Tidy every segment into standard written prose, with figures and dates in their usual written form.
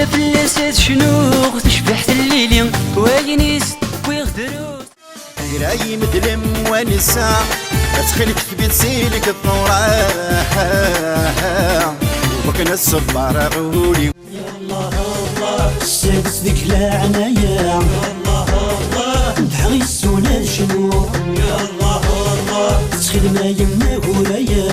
فلاسات شنو تشبح الليلي وينيس ويغدروس راي مدلم ونساء تخلك في بيت سيلك الثورة وكنا الصبار عولي يا الله الله السادس ذيك العنايا الله الله نتحغيس ولا شنو يا الله الله تسخد ما يما ورايا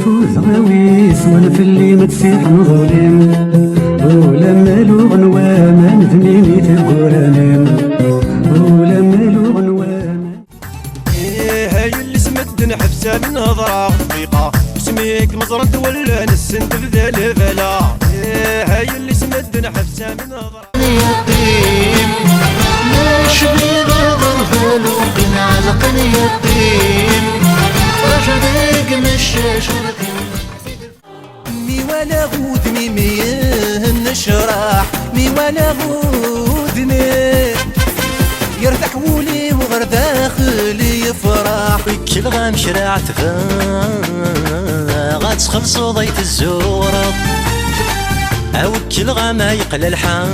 فوز غويس وانا في اللي متسيح نظلم ولا مالو غنوة ما ندميني تقولانم ولا مالو غنوة هاي اللي سمدنا حبسة من هضرة غطيقة اسميك مزرد ولا نسنت بذا الفلا هاي اللي سمدنا حبسة من هضرة يقين ماش بيغدر بالو بنعلق اليقين رشدك مشاش مي ولا غودني مين نشرح مي ولا غودني يرتاح ولي وغير داخل يفرح كل غام شراعت غاتخلصو ضيت الزورة او كل غام يقل الحال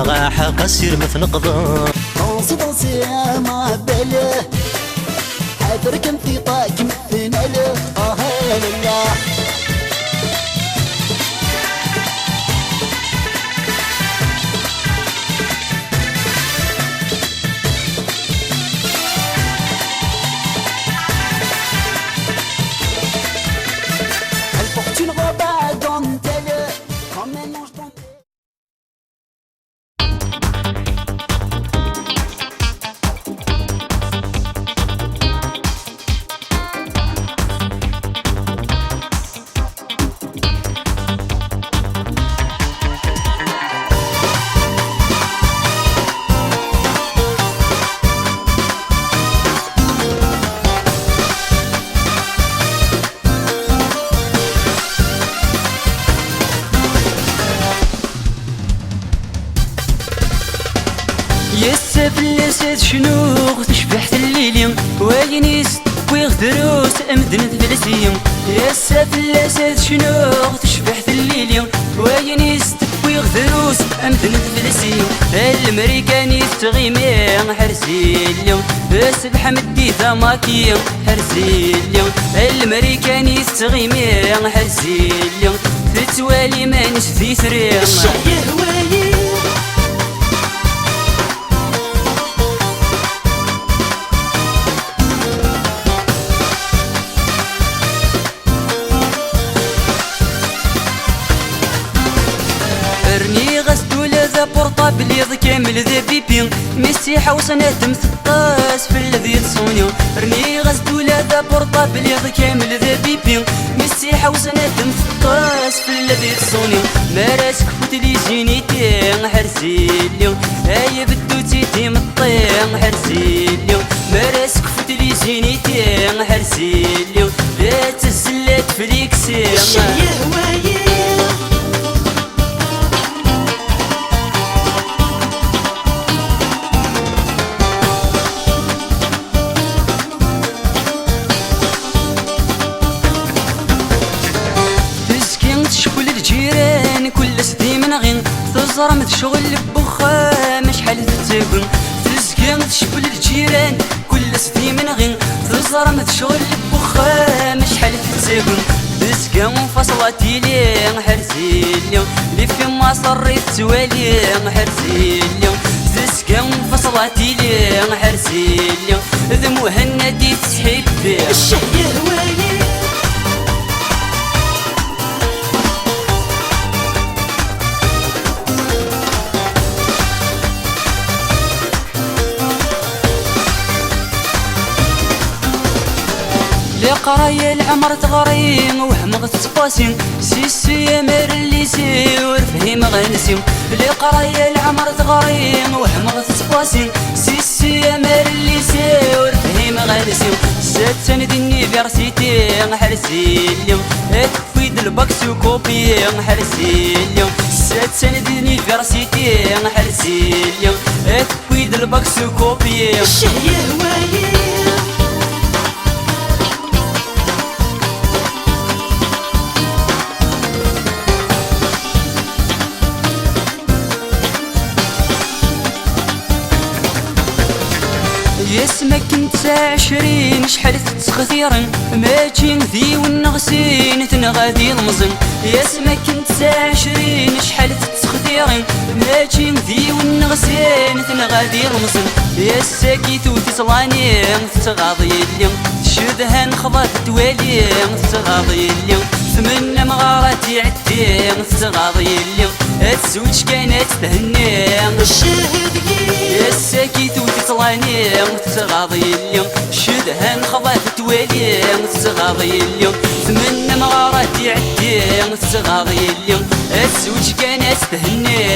غاحق السير مثل نقضر طنسي طنسي ما بله حذرك انفطاك مثل له لا Elle porte une robe à dentelle comme un ange dentelle. يا فلاسات شنو تشبح الليلي وينيس ويغدروس امدنت فلسيم يا فلاسات شنو تشبح الليلي وينيس ويغدروس امدنت فلسيم الامريكاني تغيمي حرسي اليوم سبح مدي ثماكي حرسي اليوم الامريكاني تغيمي حرسي اليوم تتوالي ما نشفي ثريم الشعي هوايي رني غسدو ذا بورطابل يض كامل ذا بيبي ميسي حوصنا دم ثقاس في الذي تصونيو رني غسدو ذا بورطابل يض كامل ذا بيبي ميسي حوصنا دم ثقاس في الذي تصونيو ماراسك فتلي جينيتي حرسي اليوم هاي بدو تيتي مطيم حرسي اليوم ماراسك فتلي جينيتي حرسي اليوم لا تزلات فريكسي الشعي هوايي شكل الجيران كل سدي من غين تزرمت شغل بخام شحال تتاكل تزكيمت شكل الجيران كل سدي من غين تزرمت شغل بخام شحال تتاكل تزكيم فصلاتي لي حرسي اليوم اللي في ما صريت توالي حرسي اليوم تزكيم فصلاتي لي حرسي اليوم ذا مهندي تحبي الشعي هوايي لقرايا العمر تغريم وهمغ تسباسين سيسي يا مار اللي سيور فهيم غنسيم لقرايا العمر تغريم وهمغ تسباسين سيسي يا مار اللي سيور فهيم غنسيم ساتن دني فيرسيتي حرسي اليوم تفيد الباكس وكوبي حرسي اليوم ساتن دني فيرسيتي حرسي اليوم تفيد الباكس وكوبي الشعي هوايي يسمك كنت 20 شحال تتخثيرن ما تجين ذي والنغسين تنغادي المزن يسمك كنت 20 شحال تتخثيرن ما تجين ذي والنغسين تنغادي المزن يا ساكي ثوتي صلاني تغاضي اليوم تشدها نخضات توالي تغاضي اليوم ثمن مغاراتي عدي تغاضي اليوم الزوج كانت تهني يا ساكي ثوتي صلاني تغاضي اليوم شدها نخضات توالي تغاضي اليوم ثمن مغاراتي عدي تغاضي اليوم الزوج كانت تهني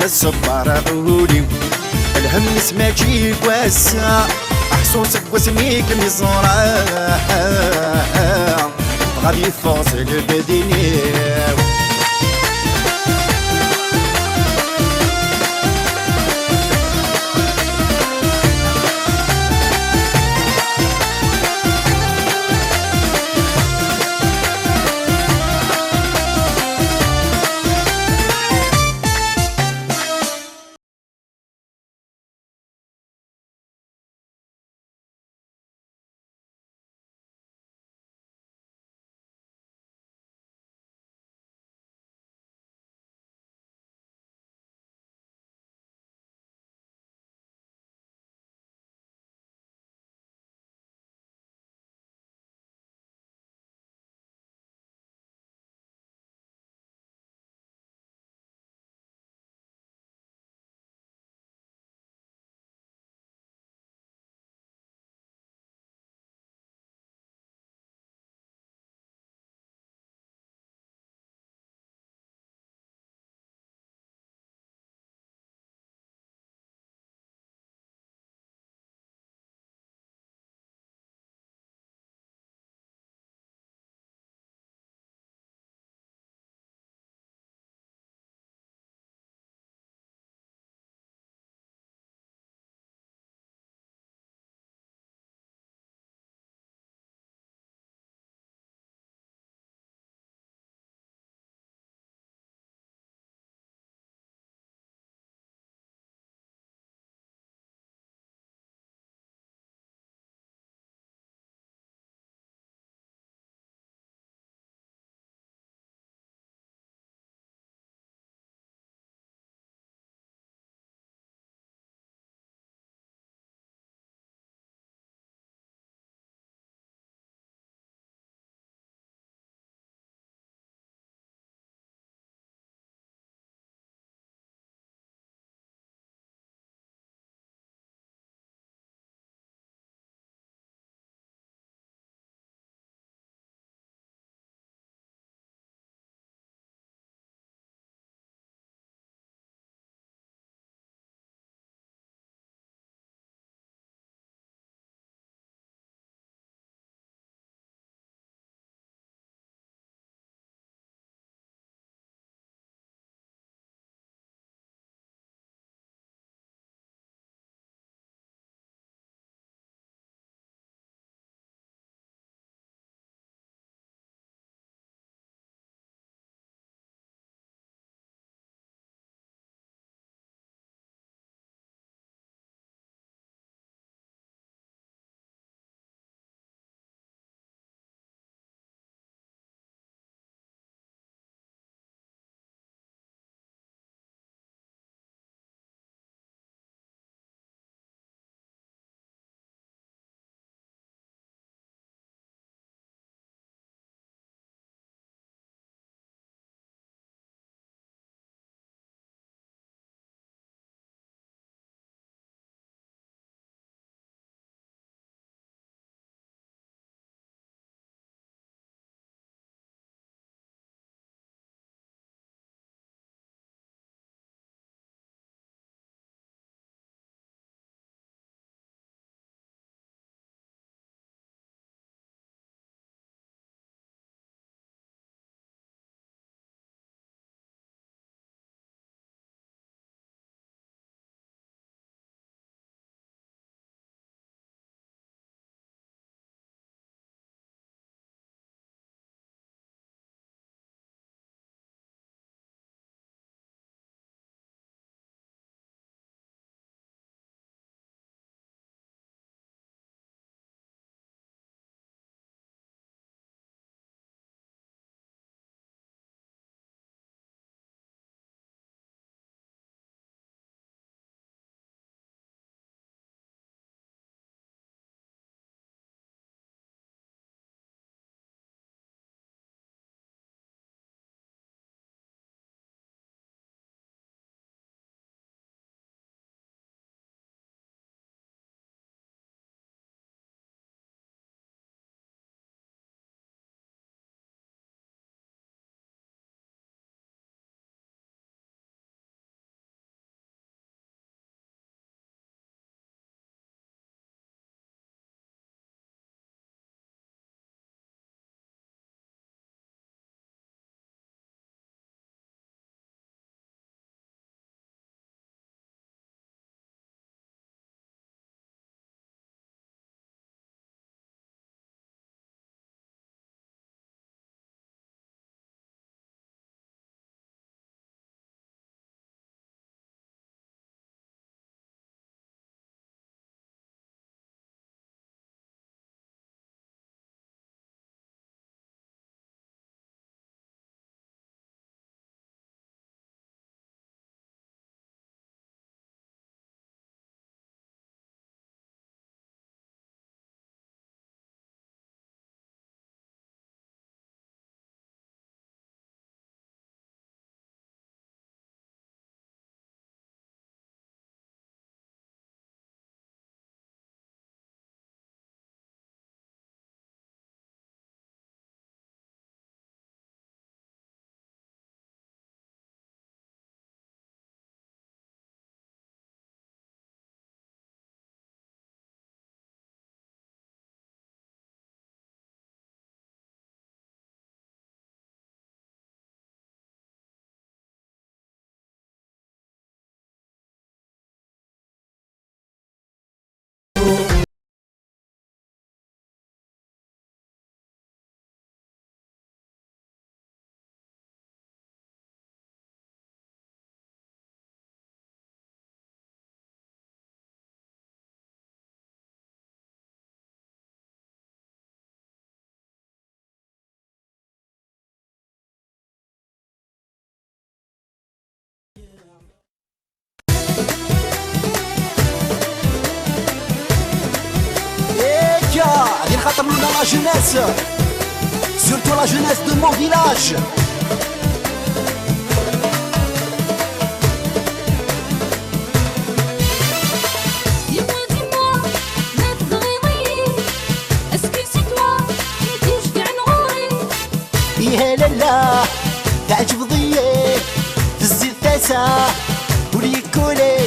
الصبار عولي الهم سماجيك واسع احسوسك وسميك مزرعة غادي فاصل بديني concernant la jeunesse, surtout la jeunesse de mon village. يا لالا تعجب ضيي تزيد تاسع وليكولي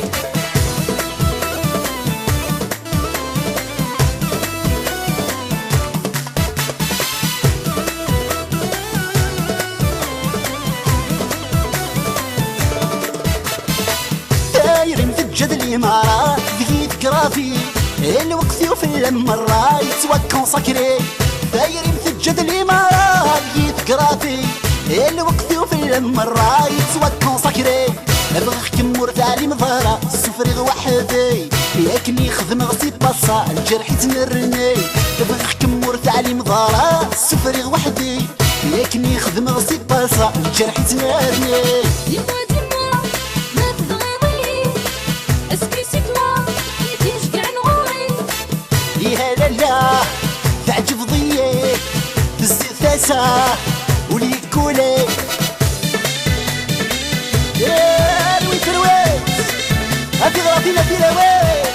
دايرين في الجد الإمارات ذيك كرافي الوقت وفي المرة يتوكل سكري دايرين في الجد الإمارات كرافي الوقت وفي المرة يتوكل سكري بغيك كمور تعليم ظهرة السفري وحدي ياكني خدم غسيل باصا الجرح يتمرني بغيك كمور تعليم ظهرة السفري وحدي ياكني خدم غسيل باصا الجرح يتمرني يا لالا تعجب ضيي تزيد ثاسا وليكولي يا رويت رويت هاتي غراتينا في الهواء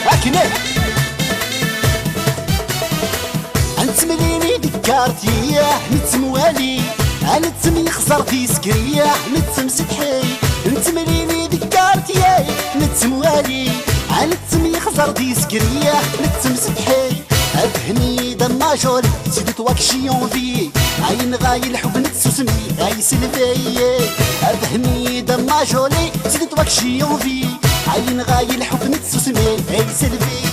هاكني انتمليني دكارتي نتموالي انا تمي خسرتي سكرية نتمسدحي انتمليني دكارتي نتموالي انا تمي خسرتي سكرية نتمسدحي افهمي دما جولي سيدت واكشيون في عين غاي الحب نتسوسمي غاي سلفي افهمي دما جولي سيدت واكشيون في عين غاي الحب نتسوسمي غاي سلفي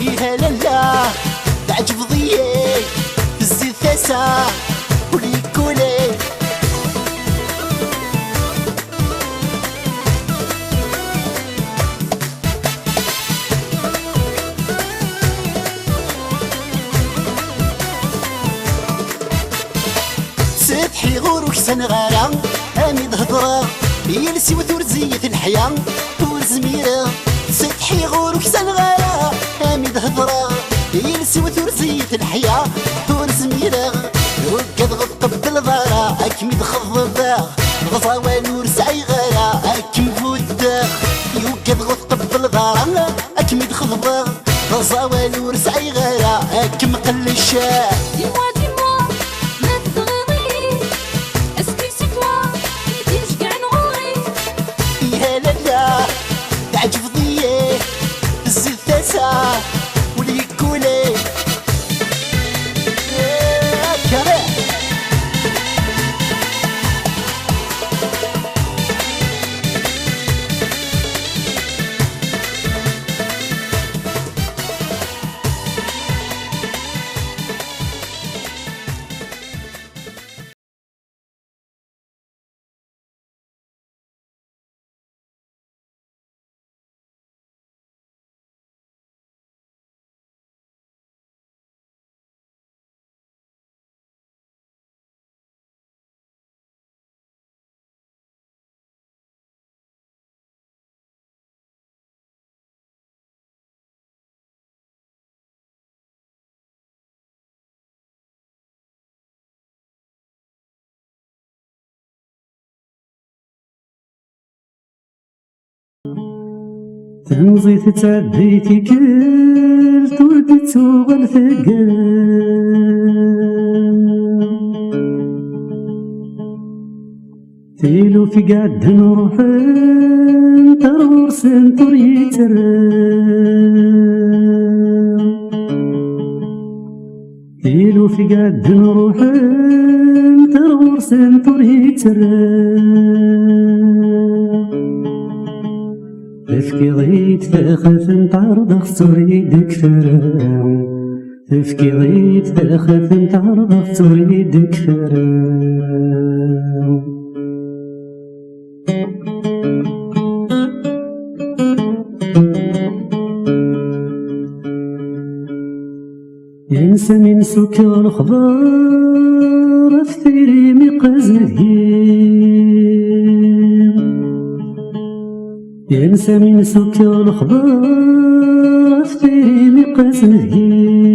يا لالا تعجب ضيي تزيد ثاسا وليكولي سطحي غوروك سنغارة اميد هضرة يلسي وثور زية الحياة طول زميرة سطحي غوروك سنغارة اميد هضرة يلسي وثور زية الحياة طول زميرة وكاد غطب الضارة اكمد خضباغ غصاوى نور سعي غارة اكم فوداغ يوكاد غطب الضارة اكمد خضباغ غصاوى نور سعي غارة اكم قلشاء تعجب ضيي تزيد ثاسا وليكولي كمان تنزي تتعديتي كل تودي تسوغل ثقال تيلو في قعد نروح ترور سنتور تيلو في قعد نروح ترور سنتور تفكي ضيت تاخذ نتعرض خسر يدك فرام تفكي ضيت تاخذ نتعرض خسر يدك فرام ينسى من سكر الخضار ثيري مقزنهين ينسى من سكر الخضار ثيري مقزنهين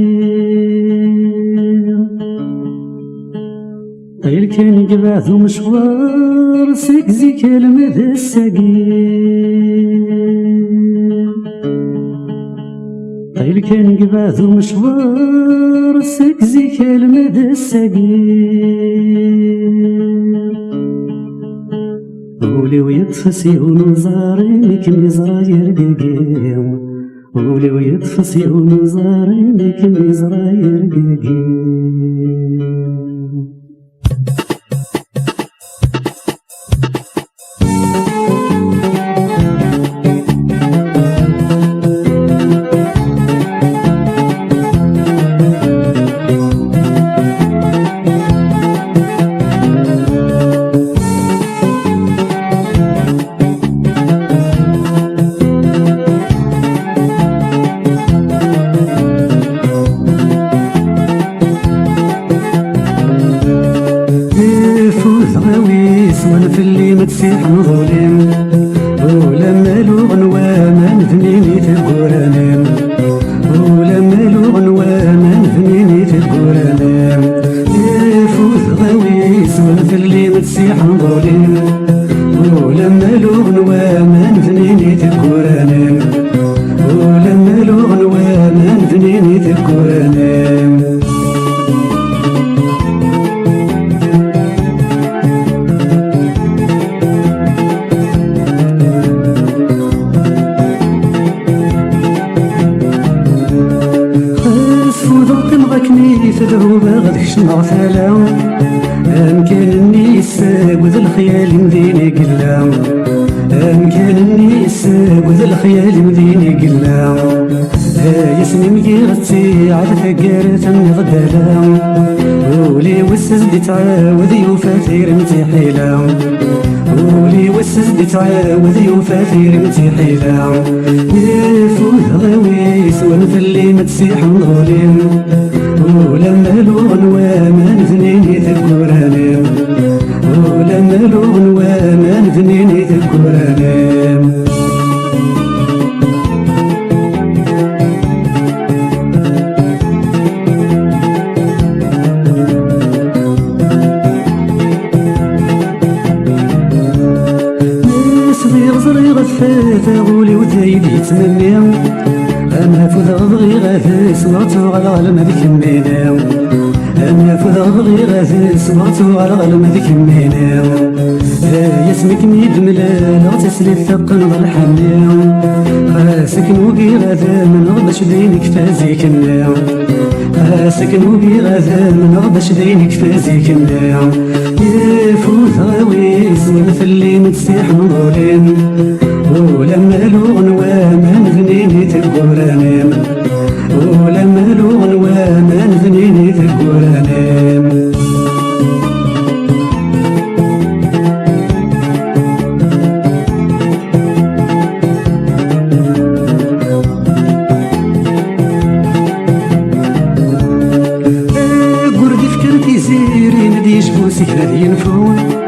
طيل كان يقبعث مشوار سكزي كلمة ذا السقيم طيل كان يقبعث مشوار سكزي كلمة ذا السقيم ولي ويطفسي ونزاري كم يزراير قاقيم ولي ويطفسي ونزاري كم يزراير قاقيم في اللي متسيح نظلم ولما لو غنواما ثنيني تقرانم ولما لو غنواما ثنيني تقرانم يفوز غويس في اللي متسيح نظلم ولما لو غنواما ثنيني تقرانم ولما لو غنواما ثنيني تقرانم تدعو باغد كشمع ثلاو أمكان النيس وذا الخيال مديني قلاو أمكان النيس وذا الخيال مديني قلاو يسمي مقيرتي على ثقارة غدالاو ولي وسز دي تعاود يوفاثير متيحيلاو ولي وسز دي تعاود يوفاثير متيحيلاو يفوت غويس ونفلي متسيح نظلم ولما لون وامان ثنيني تذكرانم ولما لون وامان ثنيني تذكرانم صغير صغير غفاته غولي وزايد يتمنى أنا فذ غضغي غاثس وغتو على غلم ذيك الميناو أنا فذ غضغي غاثس وغتو على غلم ذيك الميناو يسمك ميد ملال غتسلي الثقن ظل حناو خاسك نوبي غاثا من غبش دينك فازيك الناو خاسك نوبي غاثا من غبش دينك فازيك الناو يفوت غويس ونفلي متسيح نظلم ولما لون وامان ثنيني تقرانم ولما لون وامان ثنيني تقرانم قردي فكرتي زيري نديش بوسك غادي ينفون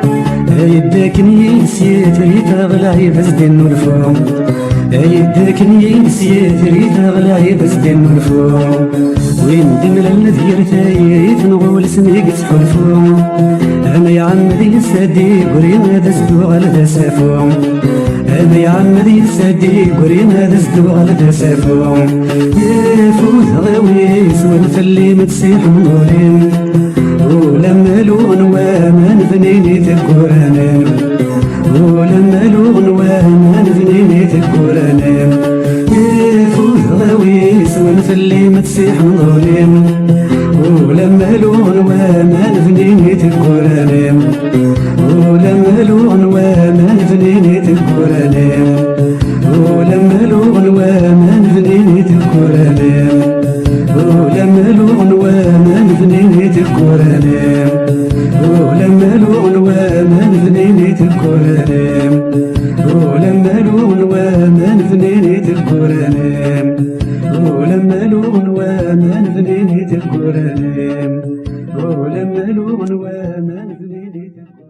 يداكني نسيت ريتا غلاي بس دين الفوم يداكني نسيت ريتا غلاي بس دين الفوم وين دمل الذي يرتاي تنغول سميك تحلفوم انا يا عمري سادي قريم هذا سدو على ذا سافوم انا يا عمري سادي قريم هذا سدو على ذا سافوم يفوت غويس ونفلي متسيح نظلم ولما لون وامان ثنيني تذكرانم ولما لون وامان ثنيني تذكرانم يفوت غويس ونفلي متسيح نظلم ولما لون وامان ثنيني تذكرانم ولما لون وامان ثنيني تذكرانم ولما لون وامان ثنيني تذكرانم ولما لون وامان ثنيني تذكرانم ولما لون وامان ثنيني تذكرانم ولما لون وامان ثنيني تذكرانم ولما لون وامان ثنيني تذكرانم ولما لغن وما نفنيني تكوران.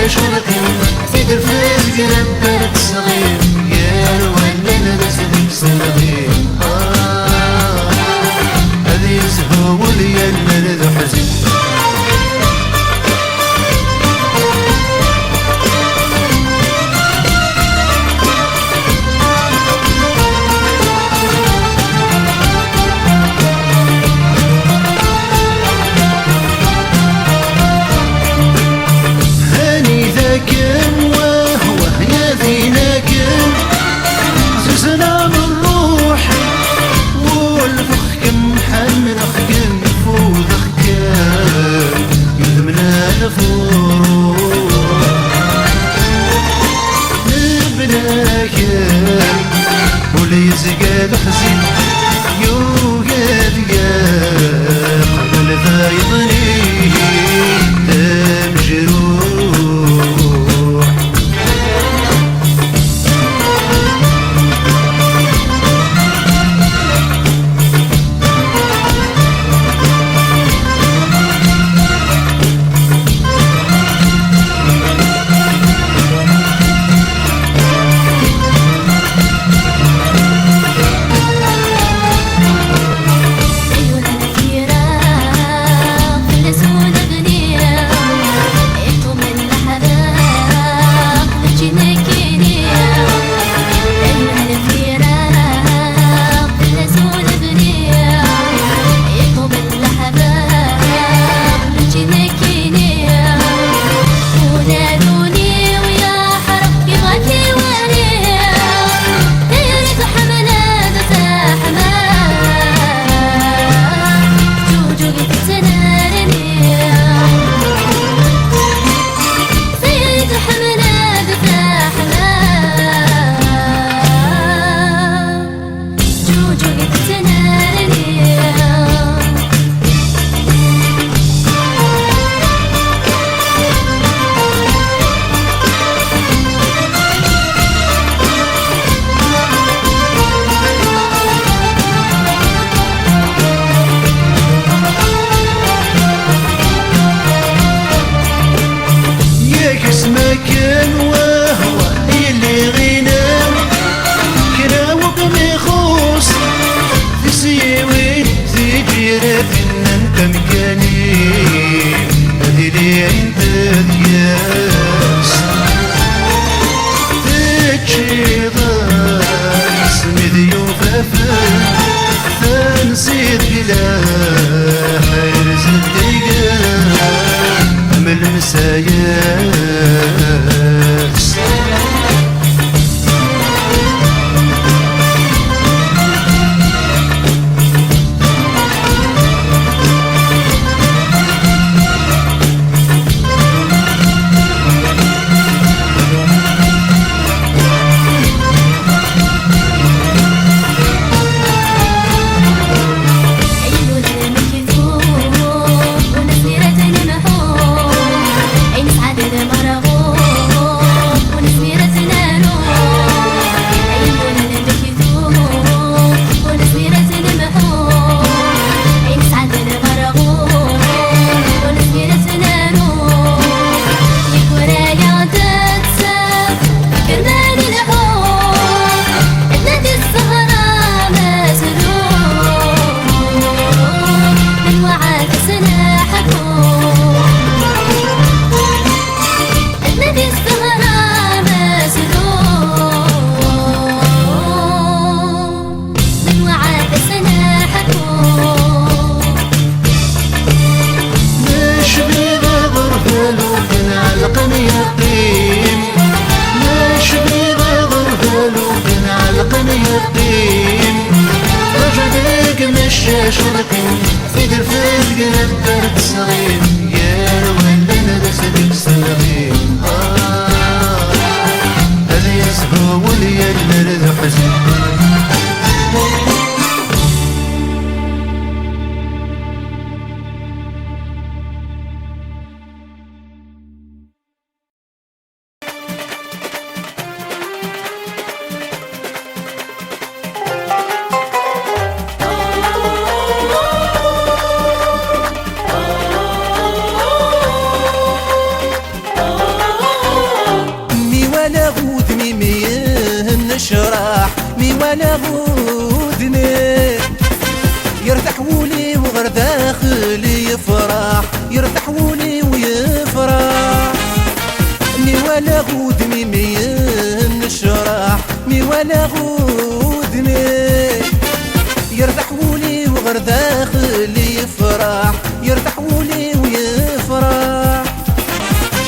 شرقي تقدر في القلب برد صغير يا الولي نرسل صغير هذي يزهو ولي المرد حزين them الشاش ورقين في درفات قلب برد صغير يا ولا ندرس صغير هذا يسهو وليا المرد حزين نشرح مي وانا غودني يرتاح ولي وغير داخلي يفرح يرتاح ولي ويفرح مي وانا غودني مي نشرح مي وانا غودني يرتاح ولي وغير داخلي يفرح يرتاح ولي ويفرح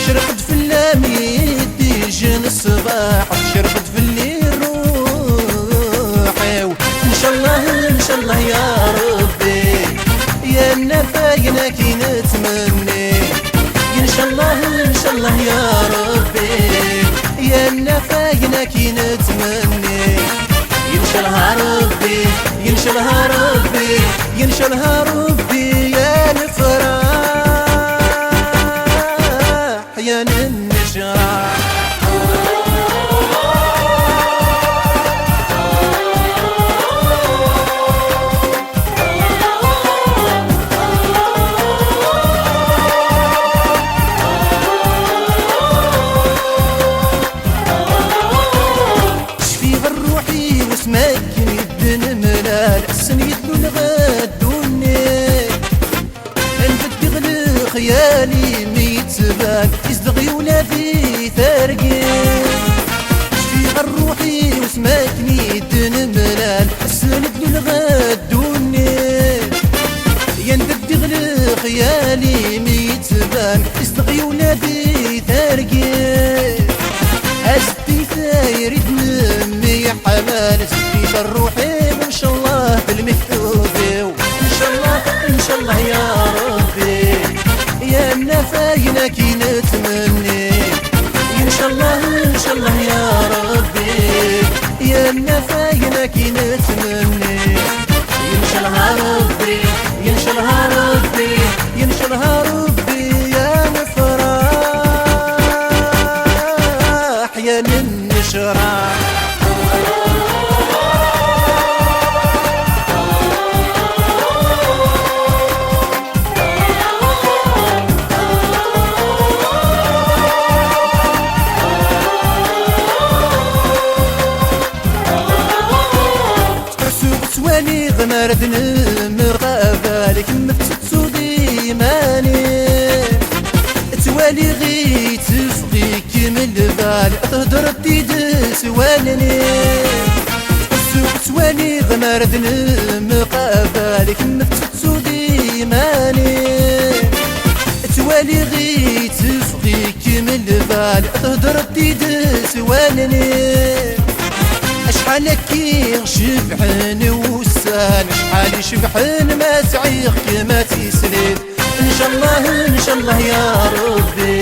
شرقت في اللام يدي جن الصباح شرقت في الليل ان شاء الله يا ربي يا النفاينا كي نتمني ان شاء الله يا ربي يا النفاينا كي نتمني ينشلها ربي ينشلها ربي ينشلها ربي يا الفرح يا النشرح خيالي ميتبان يصدغي ولادي ثارقين شفي روحي وسماكني دن ملال السند للغدوني يندب دغل خيالي ميتبان يصدغي ولادي ثارقين أزدي ثاير يدنمي حمال زدي روحي وإن شاء الله بالمكتوبي إن شاء الله يا ربي يا النفاينا كي نتمني ان شاء الله يا ربي يا النفاينا كي نتمني ينشلها ربي ينشلها ربي ينشلها ربي يا نفرح يا ننشرح غمرد المرقبة لك متتسو ديماني توالي غي تفغيك من البال تهدر الديد سوالني توالي غمرد المرقبة لك متتسو ديماني توالي غي تفغيك من البال تهدر الديد سوالني اشحال كي شبحن وسان اشحال شبحن ما تعيق كما تسلد ان شاء الله يا ربي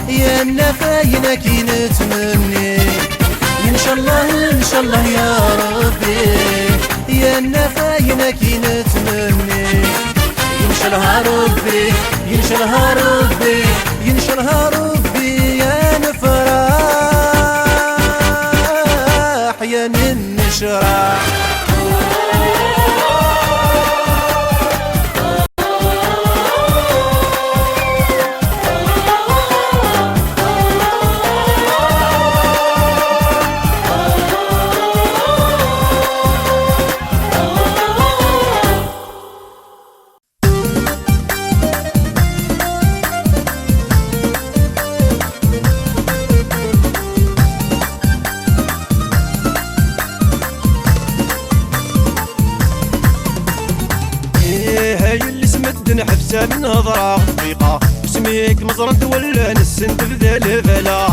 يا النفاينا كي نتمني ان شاء الله يا ربي يا النفاينا كي نتمني ينشلها ربي ينشلها ربي ينشلها ربي يا نفرح يا ننشرح حبسة من هضرة دقيقة اسميك مزرنت ولا نسنت بذا الفلا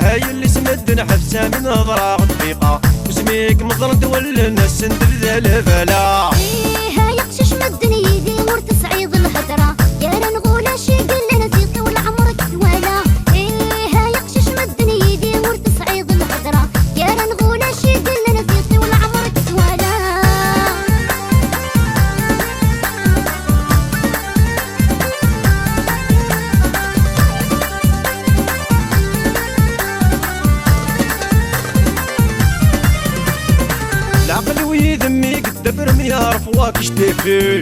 هاي اللي سمدنا حبسة من هضرة دقيقة اسميك مزرنت ولا نسنت بذا الفلا فواك يشتفي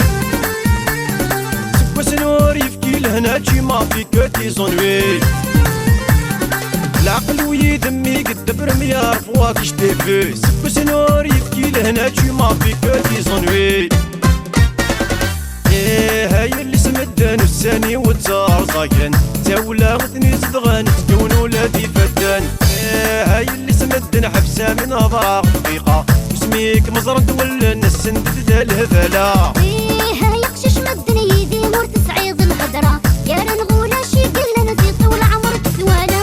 سكوا سنور يفكي لهنا تجي ما فيك تيزونوي العقل ويدمي قد برميار فواك يشتفي سكوا سنور يفكي لهنا تجي ما فيك تيزونوي هاي اللي سمدان الساني وتزار زاكن تاولا غثني زدغان تكون ولادي فتان هاي اللي سمدان حبسة من هضرة دقيقة وسميك مزرد ولا نسند ذا الهفلا هاي قشش مدني يدي مور تسعيد الهدرة يا رنغولا شي قلنا نزيد طول عمرك ثوالا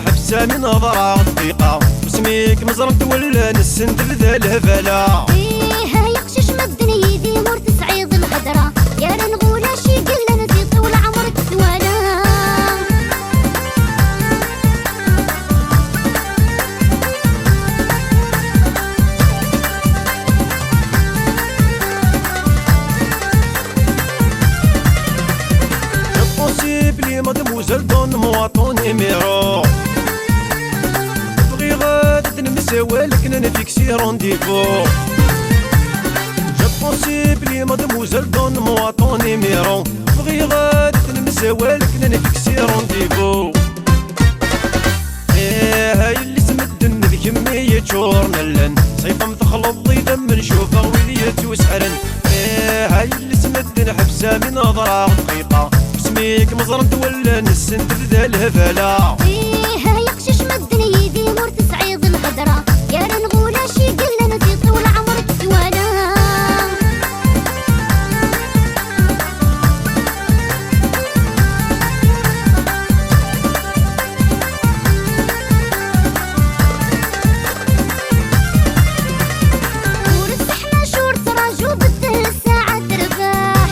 حبسة من هضرة دقيقة وسميك مزرد ولا نسند ذا الهفلا هاي قشش مدني يدي مور تسعيد الهدرة يا رنغولا شي قلنا نزيد طول عمرك ثوالا بوسيبلي مدموزل دون مواطن نيميرو بغي غادي نمساوالك نفيكسي رونديفو بوسيبلي مدموزل دون مواطن نيميرو بغي غادي نمساوالك نفيكسي رونديفو هاي اللي سمدن ذي كمية شور نلن صيفة مثخلط ضيدا نشوفها ويلية وسحرن هاي اللي سمدن حبسة من هضرة دقيقة سميك مزرد ولا نسند ذا الهفلا هاي قشش مدني يدي مور تسعيد الهدرة يا رنغولا شي قلنا نزيد طول عمرك ثوالا ورسحنا شور تراجو بالدهر الساعة ترباح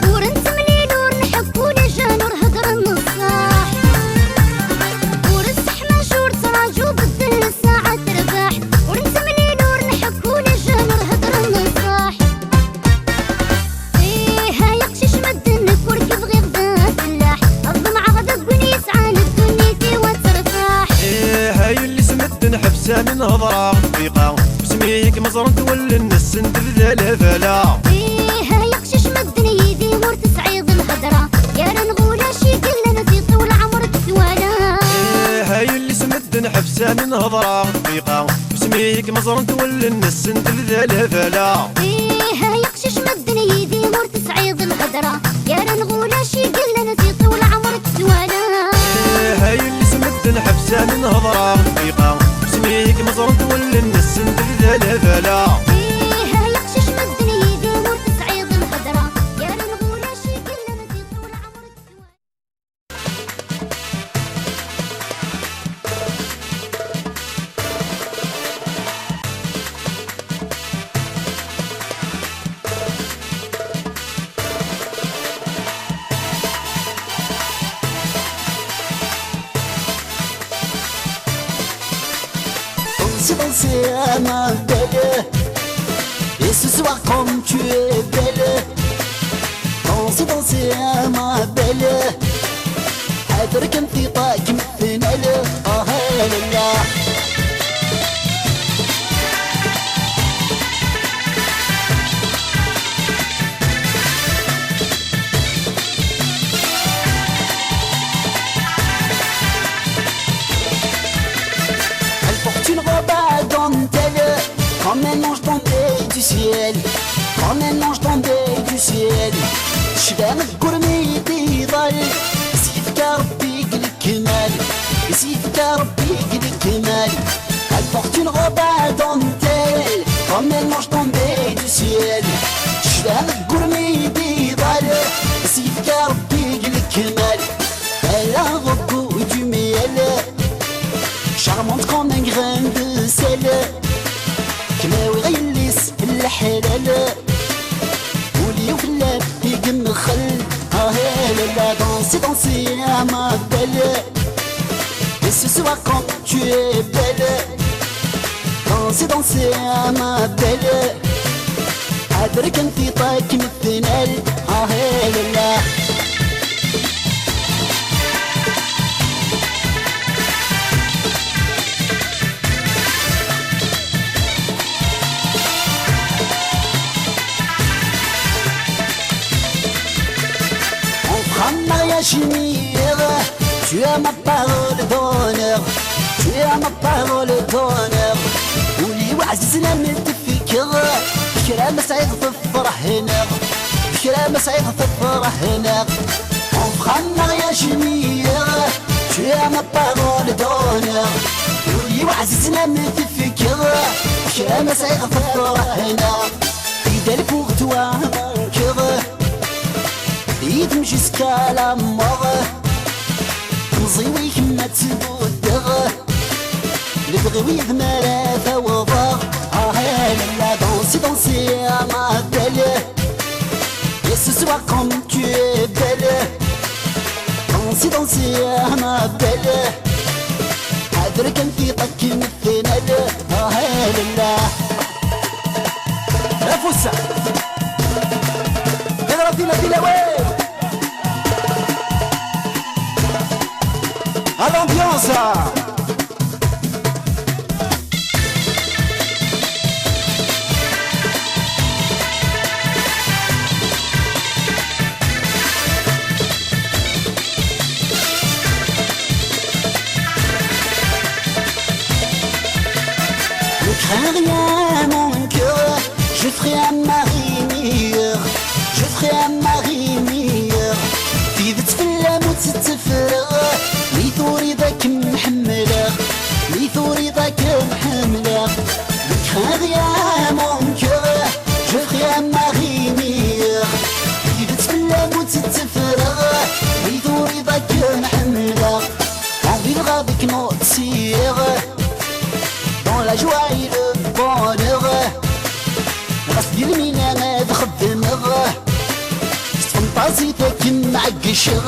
ورنت مليل ورنحكونا جانور هدر النصاح ورسحنا شور تراجو بالدهر الساعة ترباح ورنت مليل ورنحكونا جانور هدر النصاح هاي قشش مدنك وركب غير غدا فلاح الضمع غدا تقول يسعى للدنيتي وترتاح هاي اللي سمدن حبسة من هضرة دقيقة وسميك مزرد ولا نسند ذا الهفلا هاي قشش مدني يدي مور تسعيد الهدرة يا رنغولا شي قلنا نزيد طول عمرك ثوالا هاي اللي سمدن حبسة من هضرة دقيقة وسميك مزرد ولا نسند ذا الهفلا هاي قشش مدني يدي مور تسعيد الهدرة يا رنغولا شي قلنا نزيد طول عمرك ثوالا هاي اللي سمدن حبسة من هضرة دقيقة وسميك مزرد ولا نسند ذا الهفلا هاي قشش مدني يدي مور تسعيد الهدرة يا رنغولا شي قلنا نزيد طول عمرك ثوالا Danser à ma belle. Et ce soir comme tu es belle, danser à ma belle. أدرك انفطاك مثنال لا Elle porte une robe à dentelle, comme un ange tombé du ciel, comme un ange tombé du ciel. شبان القرني ضل يسيفك ربي يقل الكمال، يسيفك ربي يقل الكمال. Elle porte une robe à dentelle, comme un ange tombé du ciel. شبان القرني ضل charmante comme un grain de sel كلاوي غيليس الحلال ولي وفلان يقم خل لا لا danser danser à ma belle et ce soir quand tu es belle danser danser à ma belle عذرك انتي طاك مثنال لا لا mariage tu as ma parole d'honneur tu as ma parole d'honneur ولي وعززنا متفكر بكرا ما سعيد في الفرح هنا بكرا ما سعيد في الفرح هنا on fera un mariage meilleur tu as ma parole d'honneur ولي وعززنا متفكر بكرا ما سعيد في الفرح هنا fidèle pour toi mon cœur يدم jusqu'à la mort نزيوي كما تبودغ البغي ذمارة فوضى لا danser danser à ma belle et ce soir comme tu es belle danser danser à ma belle عذرك انتي طك مثنال لا لا فوسة اضرب دينا دينا وين à l'ambiance. Ne crains rien mon cœur, je ferai un mari meilleur, je ferai un mari meilleur. في بتفلم وتتفرغ ليثوري ذاك محملة ليثوري ذاك محملة بكرا يا مون كور جو ferai un mari meilleur في بتفلم وتتفرغ ليثوري ذاك محملة on vivra avec nos sires dans la joie et le bonheur غصب المينا ما تخدمغ فانتازيتك معقشغ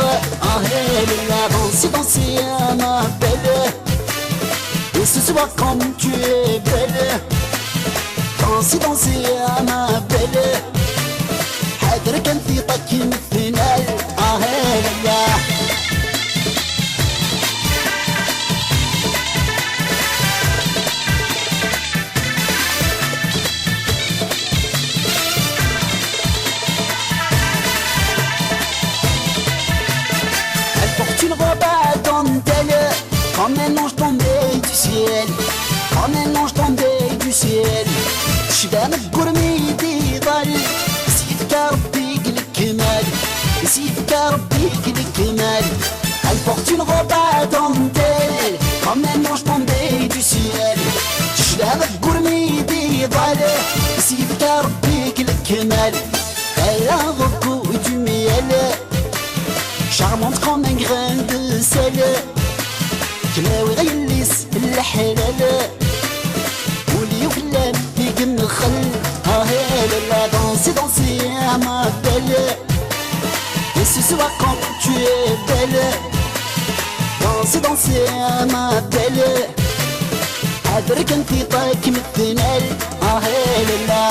لا danser danser à ma belle et ce soir comme tu es belle danser danser à ma belle حاضرك انتي طاك مثنال لا comme un ange tombé du ciel comme un ange tombé du ciel شبانك قرمي ضل نسيتك ربي الكمال نسيتك ربي الكمال elle porte une robe à dentelle comme un ange tombé du ciel شبانك قرمي ضل نسيتك ربي الكمال elle a un goût du miel charmante comme un grain de sel كلاوي غيليس الحلال ولي وفلان يقم خل لا danser danser à ma belle et ce soir quand tu es belle danser danser à ma belle عذرك انتي طاك مثنال لا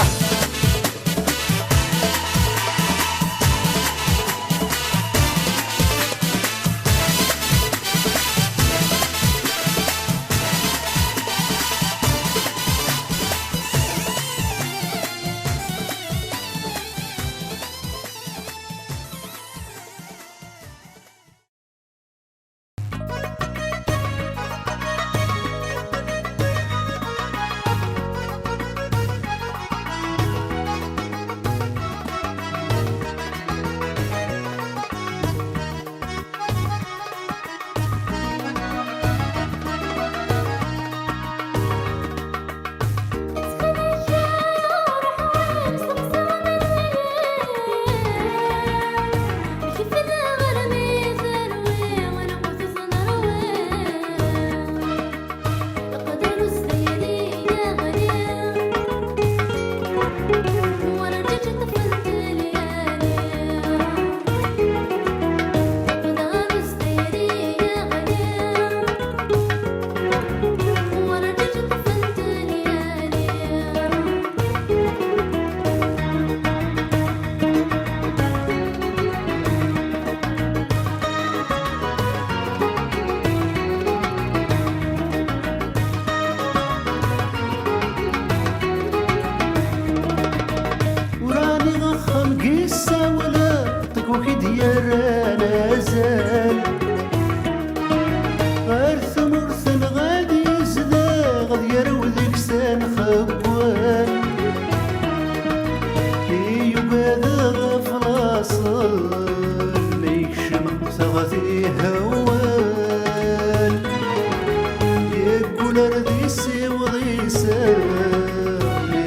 ولا رديسي وضيسان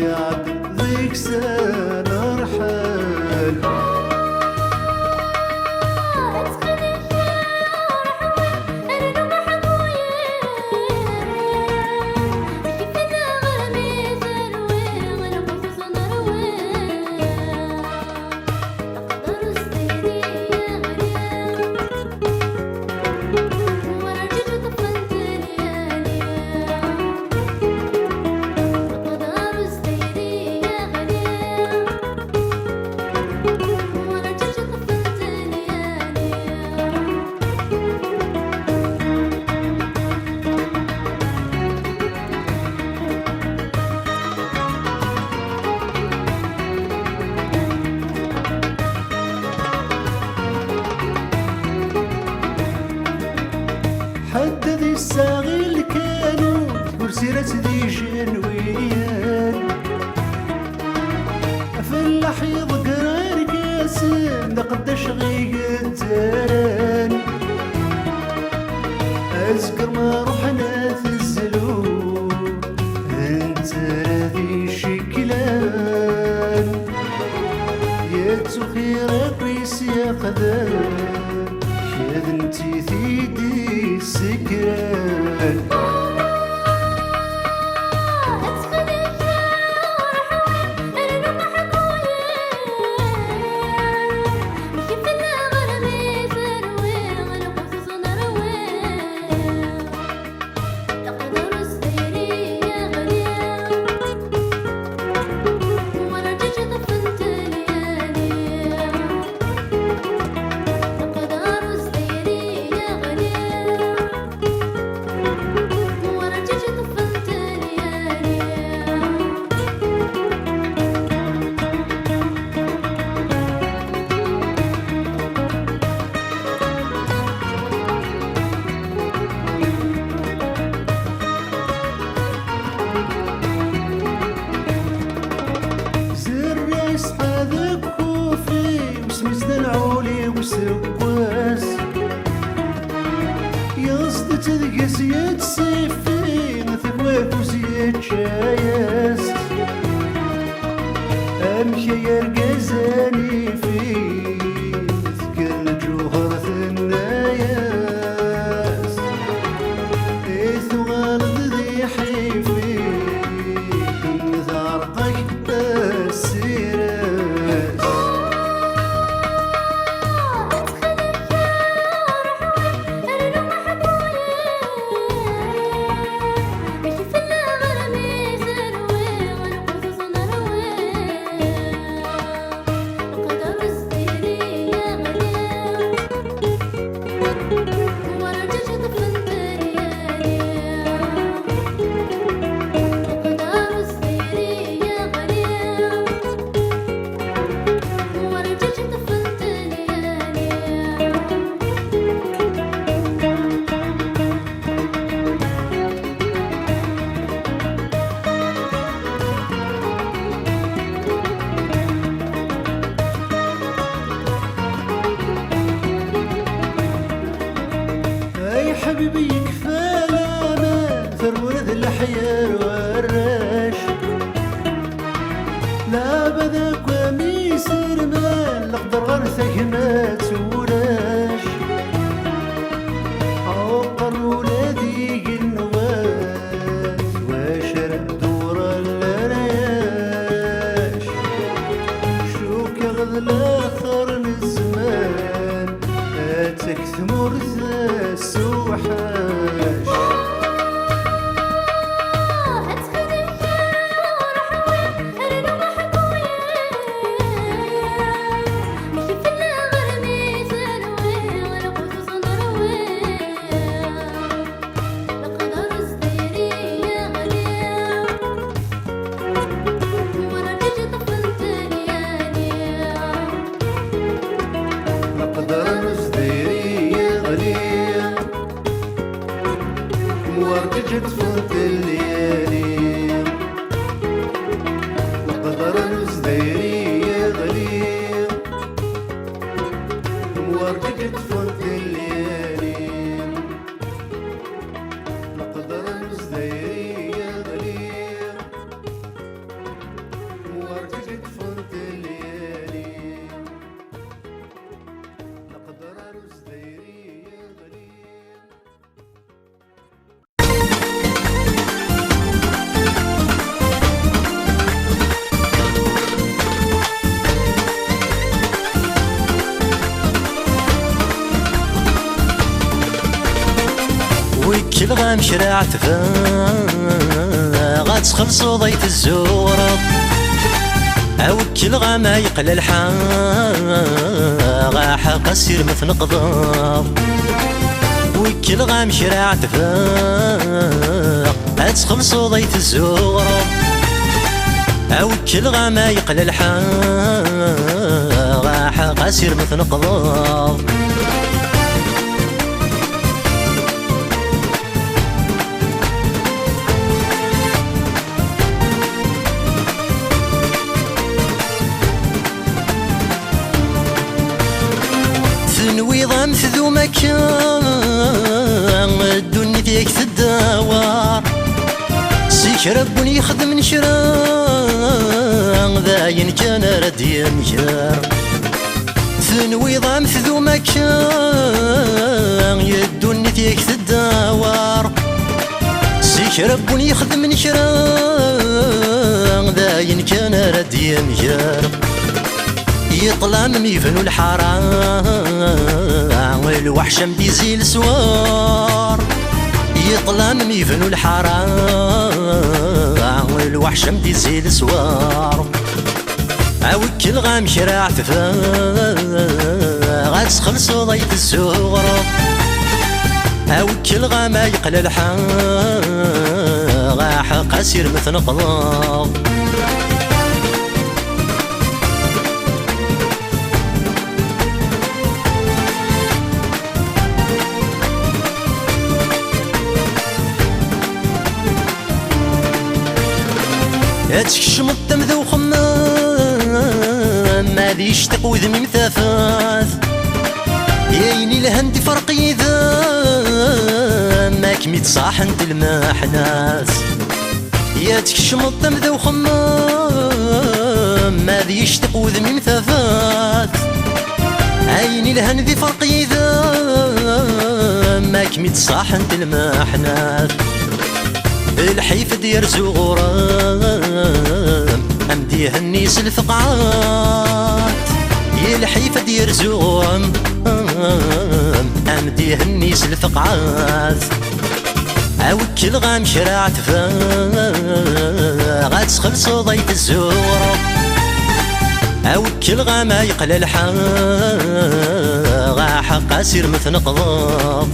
يعد ذيك سنة رحال حدد الساغي كانوا ورسيرة ذي جنويان فلاح يضقرار قاسم دا قداش غيق التران أذكر ما رحنا في الزلوم انت ذي شكلان يا تخير قيس يا قدام يا بنتي ثيدي السكران وسواس يصد تذقس يتسفين ثقواك وزيت شايس أمشي يرقزاني فيه ثقل جوهر الناياس إثو غالد ذي حيفي نثارقك السيراس حبيبي يكفى الامان ثرورة الحيار والراش لا بذاك وميس رمان لقدر غرثك ما تولاش عقر ولادي النوات وشرب دور الرياش شوك يغذ الاخر الزمان اتك ثمر السوحاش ورجت فوت الليالي وقدر نزديري غليل ورجت فوت الليالي وقدر نزديري كل غام شراع غتخلصو ضيف الزورة او كل غاما يقل الحان غاحا قصير مثل قضاء وكل غام شراع غتخلصو ضيف الزورة او كل غاما يقل الحان غاحا قصير مثل قضاء نويضة مثذو مكان الدنيا فيك تداور سيك ربني يخدم نشران ذاين كان ردي مجار نويضة مثذو مكان الدنيا فيك تداور سيك ربني يخدم نشران ذاين كان ردي مجار يطلع ميفنو الحرام والوحشة مديزي السوار يطلع ميفنو الحرام والوحشة مديزي السوار عوكل غام شراع غتخلصو ضيف الزورة عوكل غاما يقل الحان غاحا قاسير مثل قضاء تكشم الدم ذو خمام ما ديش تقوذ من مثافات يايني لهندي فرقي ذا ماك ميت صاح انت المحنات يا تكشم الدم ذو خمام ما ديش تقوذ من مثافات عيني لهندي فرقي ذا ماك ميت صاح انت المحنات الحيف دير زغرام امدي هنيس الفقعات الحيف دير زغرام امدي هنيس الفقعات عوكل غام شراع غتخلصو ضيف الزورة عوكل غاما يقل الحان غاحا قاسير مثل قضاء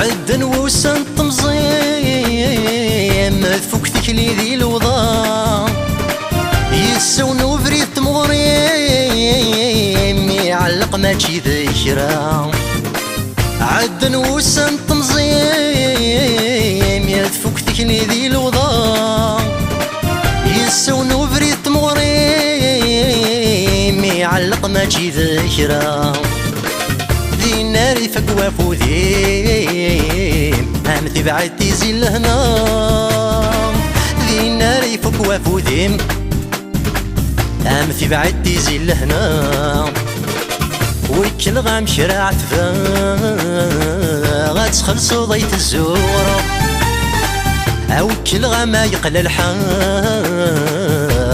عدن وسن تمزيم فوق ثكلي ذي الوضا يسون بريد مغريم يعلق ماشي ذكرى عدن وسن تمزيم يفوق ثكلي ذي الوضا يسون بريد مغريم يعلق ماشي ذكرى ناري فقوى فوذيم امثي بعد تيزي لهنا ذي ناري فقوى فوذيم امثي بعد تيزي لهنا وكل غام شراع غتخلصو ضيف الزورة او كل غاما يقل الحان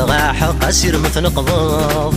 غاحا قاسير مثل قضاء